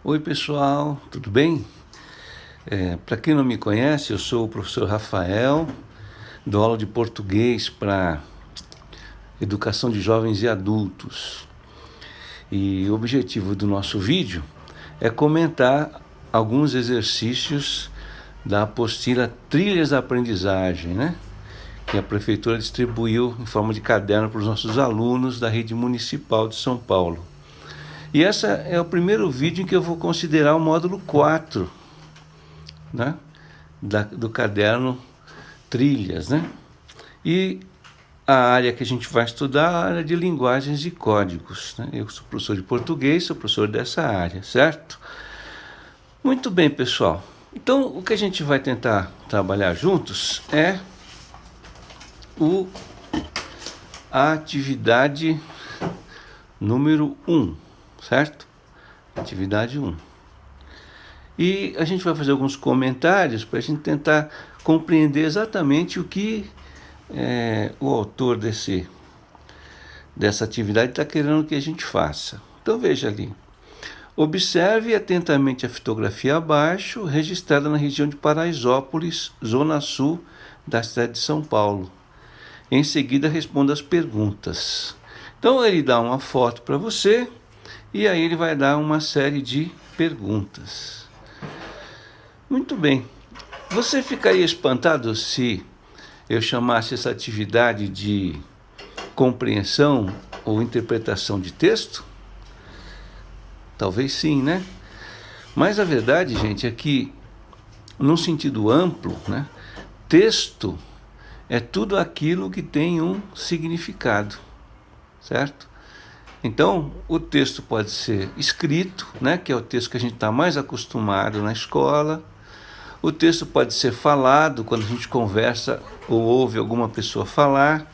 Oi pessoal, tudo bem? Para quem não me conhece, eu sou o professor Rafael, dou aula de português para educação de jovens e adultos. E o objetivo do nosso vídeo é comentar alguns exercícios da apostila Trilhas da Aprendizagem, né? Que a Prefeitura distribuiu em forma de caderno para os nossos alunos da rede municipal de São Paulo. E esse é o primeiro vídeo em que eu vou considerar o módulo 4, né, do caderno Trilhas, né? E a área que a gente vai estudar é a área de linguagens e códigos, né? Eu sou professor de português, sou professor dessa área, certo? Muito bem, pessoal. Então, o que a gente vai tentar trabalhar juntos é a atividade número 1, certo? Atividade 1. E a gente vai fazer alguns comentários para a gente tentar compreender exatamente o que o autor dessa atividade está querendo que a gente faça. Então veja ali. Observe atentamente a fotografia abaixo, registrada na região de Paraisópolis, zona sul da cidade de São Paulo. Em seguida responda as perguntas. Então ele dá uma foto para você e aí ele vai dar uma série de perguntas. Muito bem. Você ficaria espantado se eu chamasse essa atividade de compreensão ou interpretação de texto? Talvez sim, né? Mas a verdade, gente, é que, num sentido amplo, né, texto é tudo aquilo que tem um significado, certo? Então, o texto pode ser escrito, né, que é o texto que a gente está mais acostumado na escola. O texto pode ser falado, quando a gente conversa ou ouve alguma pessoa falar.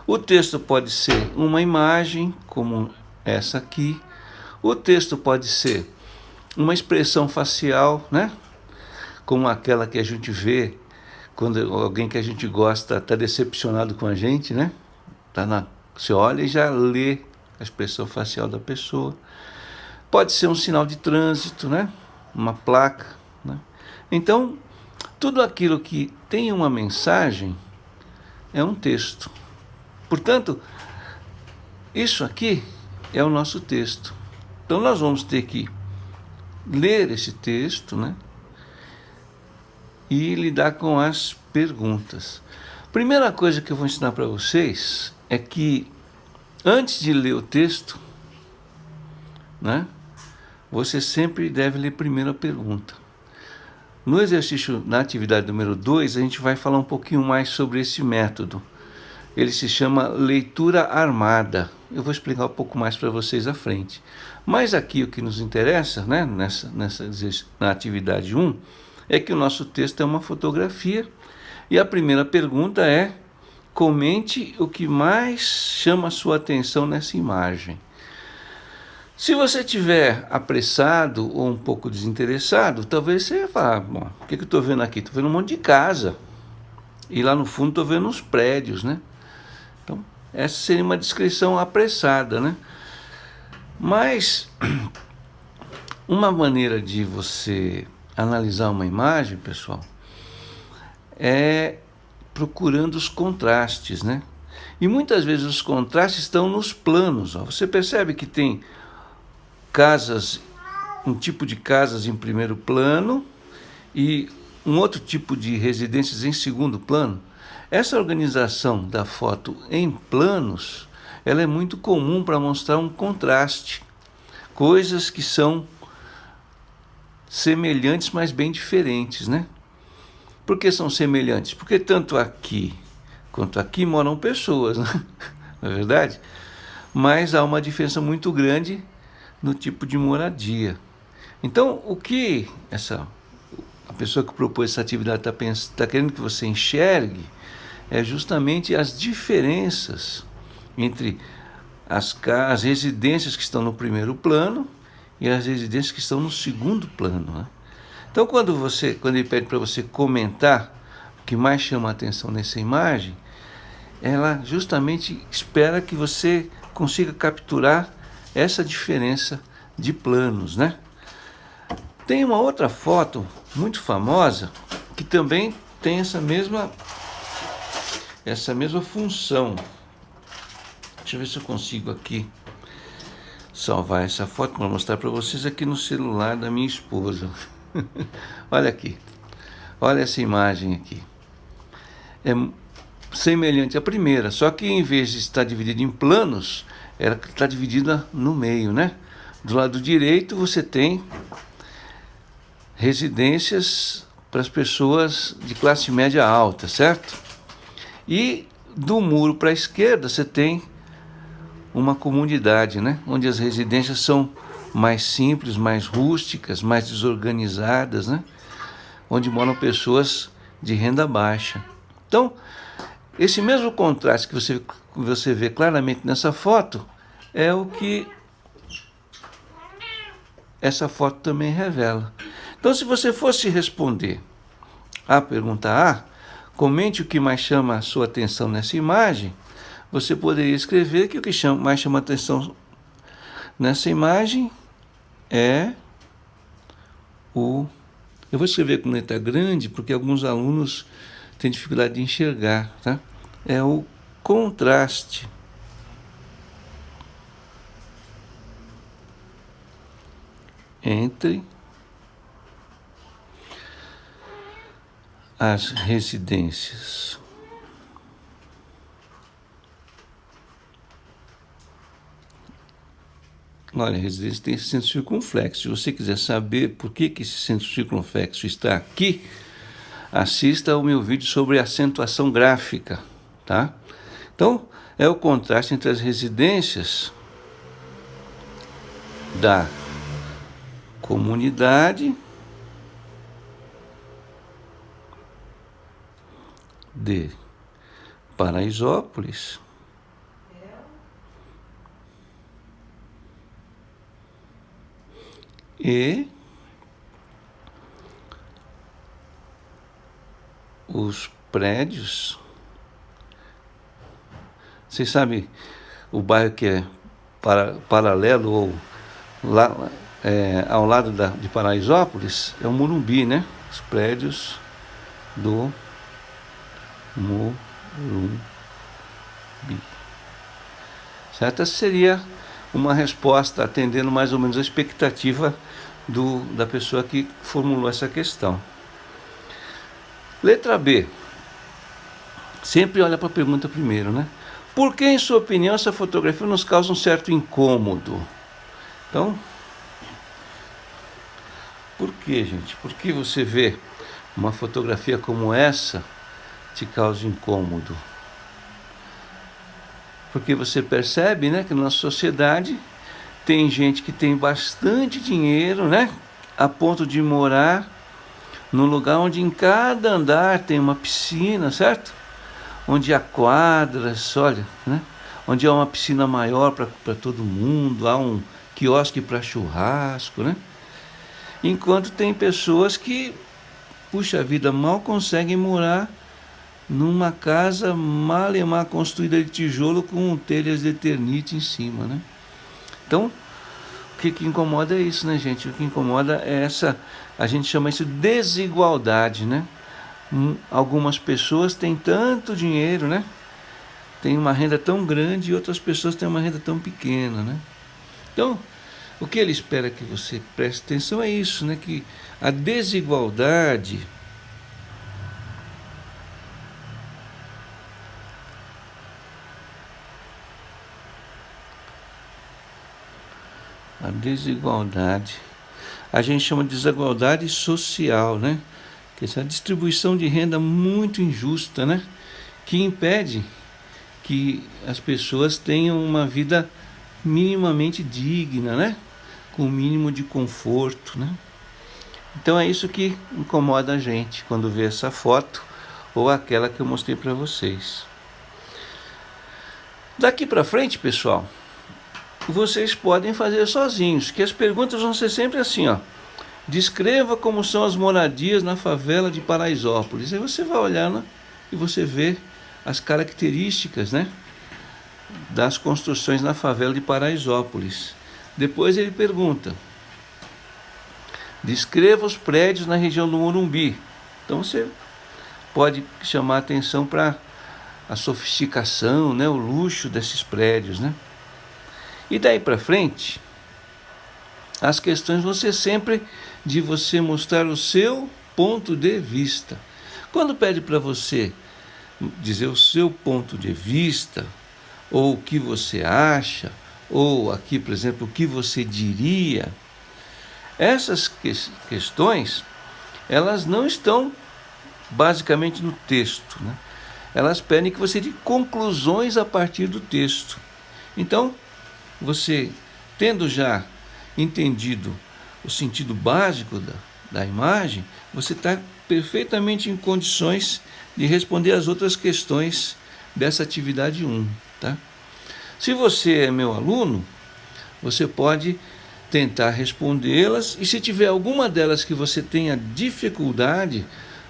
O texto pode ser uma imagem, como essa aqui. O texto pode ser uma expressão facial, né? Como aquela que a gente vê quando alguém que a gente gosta está decepcionado com a gente, né? Você olha e já lê a expressão facial da pessoa. Pode ser um sinal de trânsito, né? Uma placa, né? Então, tudo aquilo que tem uma mensagem é um texto. Portanto, isso aqui é o nosso texto. Então, nós vamos ter que ler esse texto, né? E lidar com as perguntas. Primeira coisa que eu vou ensinar para vocês é que, antes de ler o texto, né, você sempre deve ler primeiro a pergunta. No exercício, na atividade número 2, a gente vai falar um pouquinho mais sobre esse método. Ele se chama leitura armada. Eu vou explicar um pouco mais para vocês à frente. Mas aqui o que nos interessa, né, na atividade 1, é que o nosso texto é uma fotografia. E a primeira pergunta é: comente o que mais chama a sua atenção nessa imagem. Se você estiver apressado ou um pouco desinteressado, talvez você vai falar: bom, o que eu estou vendo aqui? Estou vendo um monte de casa. E lá no fundo estou vendo uns prédios, né? Então, essa seria uma descrição apressada, né? Mas, uma maneira de você analisar uma imagem, pessoal, é procurando os contrastes, né? E muitas vezes os contrastes estão nos planos. Ó. Você percebe que tem casas, um tipo de casas em primeiro plano e um outro tipo de residências em segundo plano. Essa organização da foto em planos, ela é muito comum para mostrar um contraste, coisas que são semelhantes, mas bem diferentes, né? Por que são semelhantes? Porque tanto aqui quanto aqui moram pessoas, né? Não é verdade? Mas há uma diferença muito grande no tipo de moradia. Então, o que a pessoa que propôs essa atividade está querendo que você enxergue é justamente as diferenças entre as residências que estão no primeiro plano e as residências que estão no segundo plano, né? Então, quando ele pede para você comentar o que mais chama a atenção nessa imagem, ela justamente espera que você consiga capturar essa diferença de planos, né? Tem uma outra foto muito famosa que também tem essa mesma função. Deixa eu ver se eu consigo aqui salvar essa foto para mostrar para vocês aqui no celular da minha esposa. Olha aqui, olha essa imagem aqui. É semelhante à primeira, só que em vez de estar dividida em planos, ela está dividida no meio, né? Do lado direito você tem residências para as pessoas de classe média alta, certo? E do muro para a esquerda você tem uma comunidade, né? Onde as residências são mais simples, mais rústicas, mais desorganizadas, né? Onde moram pessoas de renda baixa. Então, esse mesmo contraste que você vê claramente nessa foto é o que essa foto também revela. Então, se você fosse responder à pergunta A, comente o que mais chama a sua atenção nessa imagem, você poderia escrever que o que mais chama a atenção nessa imagem é o... Eu vou escrever com letra grande porque alguns alunos têm dificuldade de enxergar, tá? É o contraste entre as residências. Olha, a residência tem esse centro circunflexo. Se você quiser saber por que esse centro circunflexo está aqui, assista ao meu vídeo sobre acentuação gráfica, tá? Então, é o contraste entre as residências da comunidade de Paraisópolis e os prédios. Vocês sabem o bairro que é paralelo ou lá ao lado de Paraisópolis? É o Morumbi, né? Os prédios do Morumbi. Certo? Essa seria uma resposta atendendo mais ou menos a expectativa da pessoa que formulou essa questão. Letra B. Sempre olha para a pergunta primeiro, né? Por que, em sua opinião, essa fotografia nos causa um certo incômodo? Então, por que, gente? Por que você vê uma fotografia como essa te causa incômodo? Porque você percebe, né, que na nossa sociedade tem gente que tem bastante dinheiro, né, a ponto de morar num lugar onde em cada andar tem uma piscina, certo? Onde há quadras, olha, né? Onde há uma piscina maior para todo mundo, há um quiosque para churrasco, né? Enquanto tem pessoas que, puxa vida, mal conseguem morar numa casa mal construída de tijolo com telhas de Eternite em cima, né? Então, o que incomoda é isso, né, gente? O que incomoda é essa, a gente chama isso de desigualdade, né? Algumas pessoas têm tanto dinheiro, né? Tem uma renda tão grande e outras pessoas têm uma renda tão pequena, né? Então, o que ele espera que você preste atenção é isso, né? Que a desigualdade a gente chama de desigualdade social, né? Que é a distribuição de renda muito injusta, né? Que impede que as pessoas tenham uma vida minimamente digna, né? Com o mínimo de conforto, né? Então é isso que incomoda a gente quando vê essa foto ou aquela que eu mostrei para vocês. Daqui para frente, pessoal, vocês podem fazer sozinhos, que as perguntas vão ser sempre assim, ó. Descreva como são as moradias na favela de Paraisópolis. Aí você vai olhar, né, e você vê as características, né, das construções na favela de Paraisópolis. Depois ele pergunta: Descreva os prédios na região do Morumbi. Então você pode chamar atenção para a sofisticação, né, o luxo desses prédios, né? E daí para frente, as questões vão ser sempre de você mostrar o seu ponto de vista. Quando pede para você dizer o seu ponto de vista, ou o que você acha, ou aqui, por exemplo, o que você diria, essas questões, elas não estão basicamente no texto, né? Elas pedem que você dê conclusões a partir do texto. Então, você, tendo já entendido o sentido básico da imagem, você está perfeitamente em condições de responder as outras questões dessa atividade 1. Tá? Se você é meu aluno, você pode tentar respondê-las, e se tiver alguma delas que você tenha dificuldade,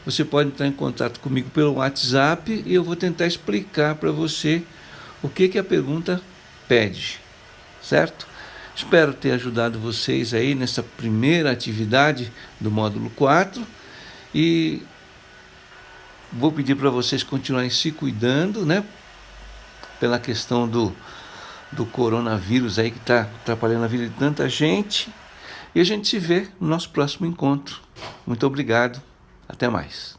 você pode entrar em contato comigo pelo WhatsApp e eu vou tentar explicar para você o que a pergunta pede, certo? Espero ter ajudado vocês aí nessa primeira atividade do módulo 4 e vou pedir para vocês continuarem se cuidando, né? Pela questão do coronavírus aí que está atrapalhando a vida de tanta gente. E a gente se vê no nosso próximo encontro. Muito obrigado. Até mais.